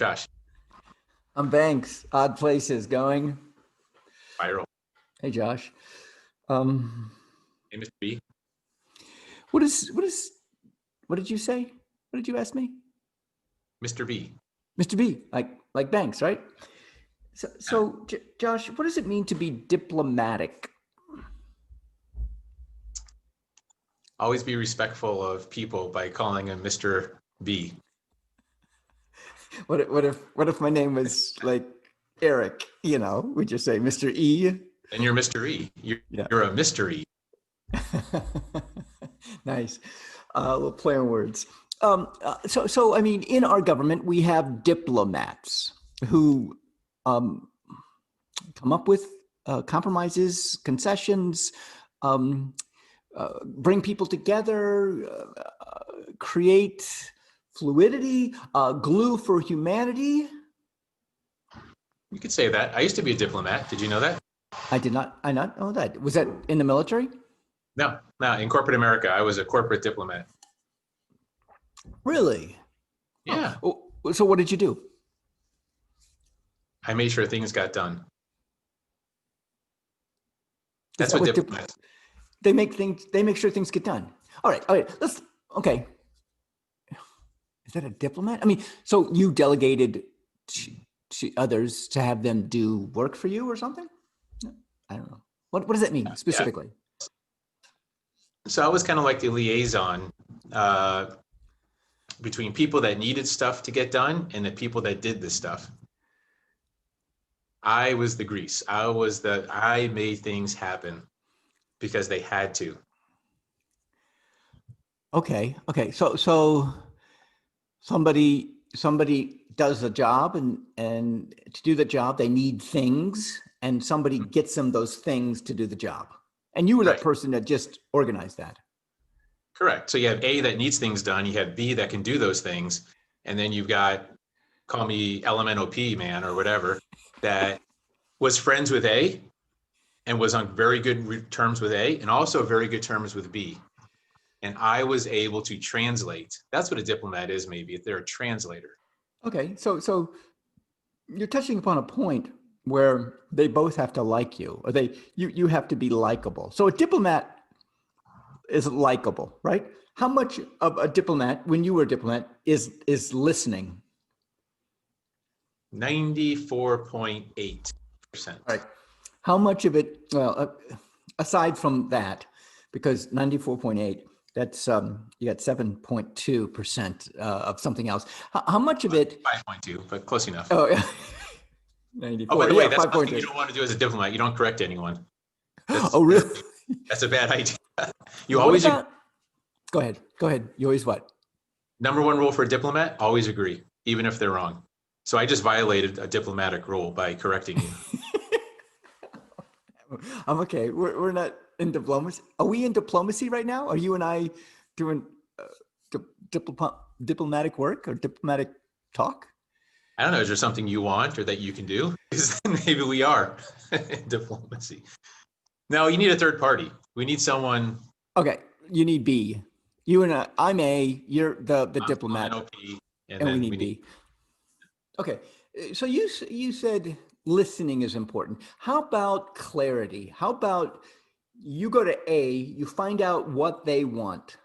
Josh. I'm Banks. Odd Places going. Viral. Hey, Josh. Um, Hey, Mr. B. what did you say? What did you ask me? Mr. B. Mr. B, like Banks, right? So, Yeah. so Josh, what does it mean to be diplomatic? Always be respectful of people by calling him Mr. B. What if my name was like Eric? Would you say Mr. E? And you're Mr. E. You're, Yeah. you're a mystery. Nice. Little play on words. So I mean, in our government, we have diplomats who um, come up with compromises, concessions, um, bring people together, create fluidity, glue for humanity. You could say that. I used to be a diplomat. Did you know that? I not know that. Was that in the military? No. In corporate America, I was a corporate diplomat. Really? Yeah. Oh, so what did you do? I made sure things got done. Is That's that what what diplomats. they make sure things get done? All right. Okay. Is that a diplomat? I mean, so you delegated to others to have them do work for you or something? No, I don't know. What does that mean Yeah. specifically? So I was kind of like the liaison between people that needed stuff to get done and the people that did this stuff. I was the grease. I made things happen because they had to. Okay. So somebody does a job, and to do the job they need things, and somebody gets them those things to do the job. And you were that Right. person that just organized that. Correct. So you have A that needs things done, you have B that can do those things, and then you've got, call me LMNOP man or whatever, that was friends with A and was on very good terms with A and also very good terms with B. And I was able to translate. That's what a diplomat is, maybe, if they're a translator. Okay. So you're touching upon a point where they both have to like you, or you have to be likable. So a diplomat is likable, right? How much of a diplomat, when you were a diplomat, is listening? 94.8%. Right. How much of it? Well, aside from that, because 94.8, that's you got 7.2% of something else. How much of it? 5.2, but close enough. Oh, yeah. Oh, 94. by the way, Yeah, that's one thing 5.2. you don't want to do as a diplomat. You don't correct anyone. Oh, really? That's a bad idea. You What always about? Go ahead. You always what? Number one rule for a diplomat, always agree, even if they're wrong. So I just violated a diplomatic rule by correcting you. I'm okay. We're not in diplomacy. Are we in diplomacy right now? Are you and I doing diplomatic work or diplomatic talk? I don't know, is there something you want or that you can do? Because maybe we are in diplomacy. No, you need a third party. We need someone. Okay, you need B. You and I'm A. You're the diplomat, NOP, and and we then need B. Okay, so you said listening is important. How about clarity? How about you go to A, you find out what they want.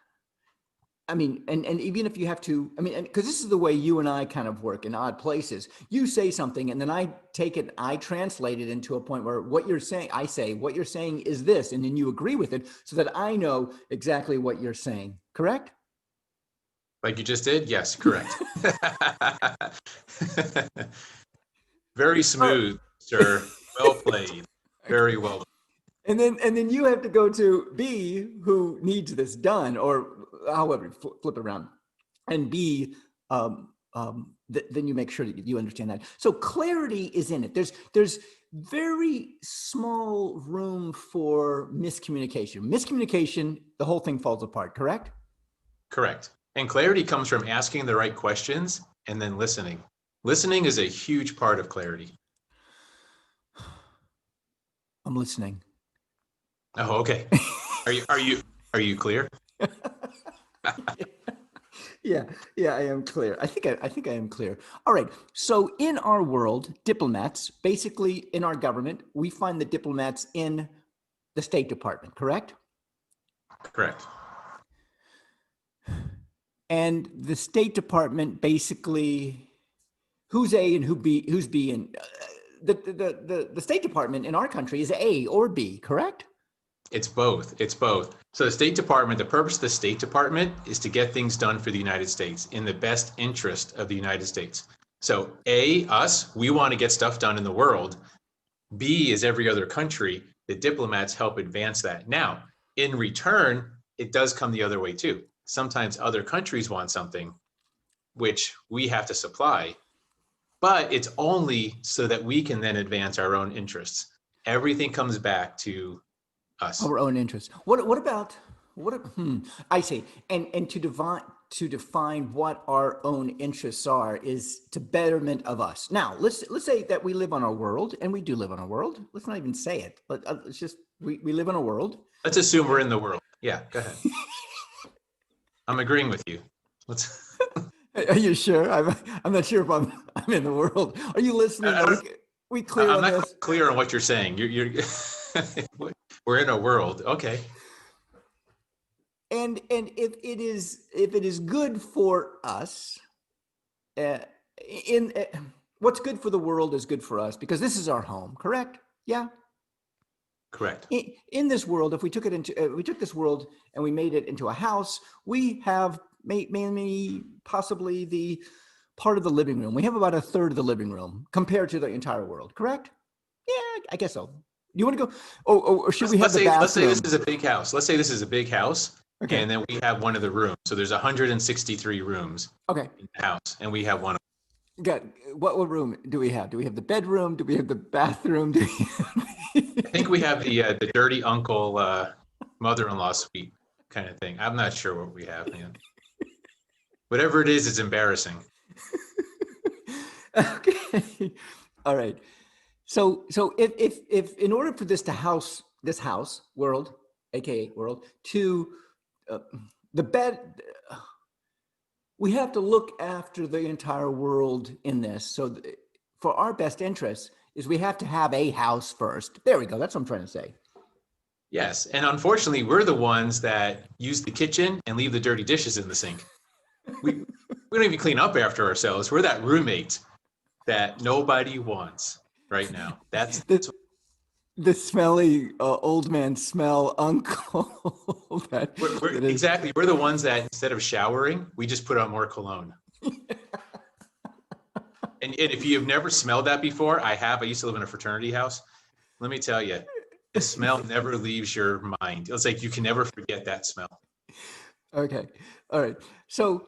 I mean, and even if you have to, I mean, because this is the way you and I kind of work in odd places. You say something, and then I take it, I translate it into a point where what you're saying, I say, what you're saying is this, and then you agree with it so that I know exactly what you're saying. Correct? like you just did? Yes, correct. Very smooth, sir. Well played. Very well. And then you have to go to B, who needs this done, or however, flip it around. And B, then you make sure that you understand that. So clarity is in it. There's very small room for miscommunication. Miscommunication, the whole thing falls apart, correct? Correct. And clarity comes from asking the right questions and then listening. Listening is a huge part of clarity. I'm listening. Oh, okay. Are you clear? Yeah, yeah, I am clear. I think I am clear. All right. So in our world, diplomats, basically in our government, we find the diplomats in the State Department, correct? Correct. And the State Department basically, who's A and who's B, and the State Department in our country is A or B, correct? It's both. It's both. So the State Department, the purpose of the State Department is to get things done for the United States in the best interest of the United States. So A, us, we want to get stuff done in the world. B is every other country. The diplomats help advance that. Now, in return, it does come the other way too. Sometimes other countries want something which we have to supply, but it's only so that we can then advance our own interests. Everything comes back to us. Our own interests. What about I see. And to define what our own interests are is to betterment of us. Now, let's say that we live on our world, and we do live on a world. Let's not even say it, but it's just we live in a world. Let's assume we're in the world. Yeah, go ahead. I'm agreeing with you. Let's. Are you sure? I'm not sure if I'm in the world. Are you listening? I Are don't, we clear I'm on not this? clear on what you're saying. You're we're in a world. Okay. And if it is good for us, uh, in what's good for the world is good for us because this is our home. Correct? Yeah. Correct. In this world, if we took it into we took this world and we made it into a house, we have mainly possibly the part of the living room. We have about a third of the living room compared to the entire world. Correct? Yeah, I guess so. You want to go? Or should we have the Let's say this bathroom? is a big house. Let's say this is a big house, Okay. and then we have one of the rooms. So there's 163 rooms Okay. in the house, and we have one. Got what room do we have? Do we have the bedroom? Do we have the bathroom? Do I think we have the dirty uncle mother-in-law suite kind of thing. I'm not sure what we have, man. Whatever it is, it's embarrassing. Okay. All right. So if in order for this house world, aka world, to uh, the bed, we have to look after the entire world in this. So for our best interests is we have to have a house first. There we go. That's what I'm trying to say. Yes, and unfortunately, we're the ones that use the kitchen and leave the dirty dishes in the sink. We don't even clean up after ourselves. We're that roommate that nobody wants right now. The, the smelly old man smell uncle. We're exactly. We're the ones that instead of showering, we just put on more cologne. And if you have never smelled that before, I have. I used to live in a fraternity house. Let me tell you, the smell never leaves your mind. It's like you can never forget that smell. Okay. All right. So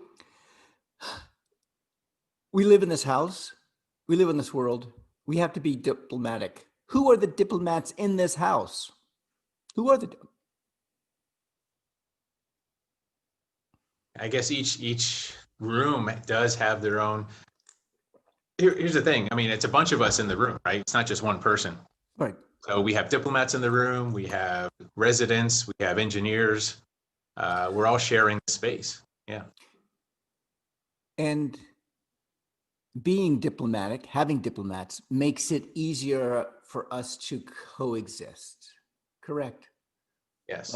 we live in this house. We live in this world. We have to be diplomatic. Who are the diplomats in this house? Who are the I guess each room does have their own. Here's the thing. I mean, it's a bunch of us in the room, right? It's not just one person. right? So we have diplomats in the room. We have residents. We have engineers. We're all sharing the space. Yeah. And being diplomatic, having diplomats makes it easier for us to coexist. Correct. Yes.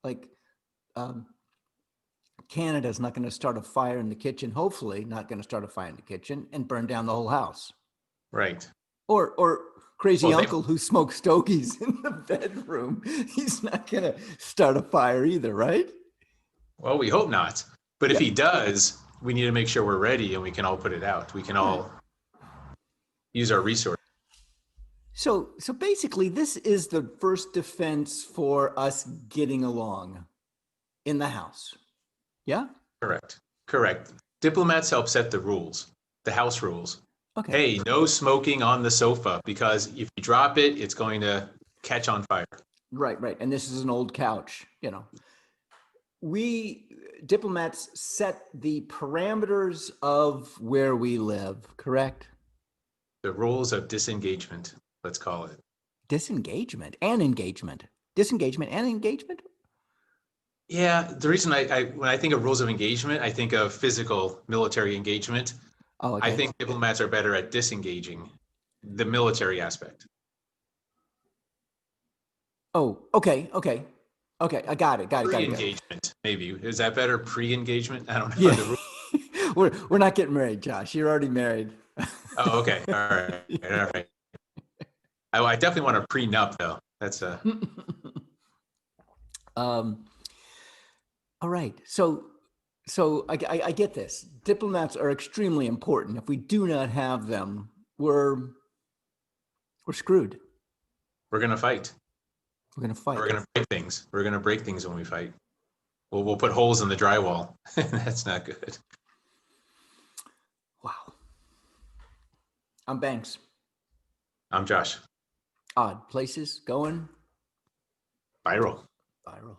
Like um, Canada's not going to start a fire in the kitchen. Hopefully, not going to start a fire in the kitchen and burn down the whole house. Right. Or crazy Well, uncle who smokes stogies in the bedroom. He's not going to start a fire either, right? well, we hope not. But if Yeah. he does, we need to make sure we're ready and we can all put it out. We can all use our resources. So basically, this is the first defense for us getting along in the house. Yeah. Correct. Correct. Diplomats help set the rules, the house rules. Okay. Hey, no smoking on the sofa because if you drop it, it's going to catch on fire. Right. And this is an old couch. We diplomats set the parameters of where we live. Correct. The rules of disengagement, let's call it. Disengagement and engagement. Disengagement and engagement. Yeah, the reason when I think of rules of engagement, I think of physical military engagement. Oh, I okay. think diplomats are better at disengaging the military aspect. Oh, okay, okay, okay. I got it. Got it. Got it. Got it. Pre-engagement, maybe. Is that better? Pre-engagement? I don't know. Yeah, we're not getting married, Josh. You're already married. Oh, okay. All right. All right. I definitely want a prenup though. That's a um, all right. So I get this. Diplomats are extremely important. If we do not have them, we're screwed. we're gonna fight. We're gonna We're fight. gonna break things. We're gonna break things when we fight. We'll put holes in the drywall. That's not good. Wow. I'm Banks. I'm Josh. Odd places going Viral. viral.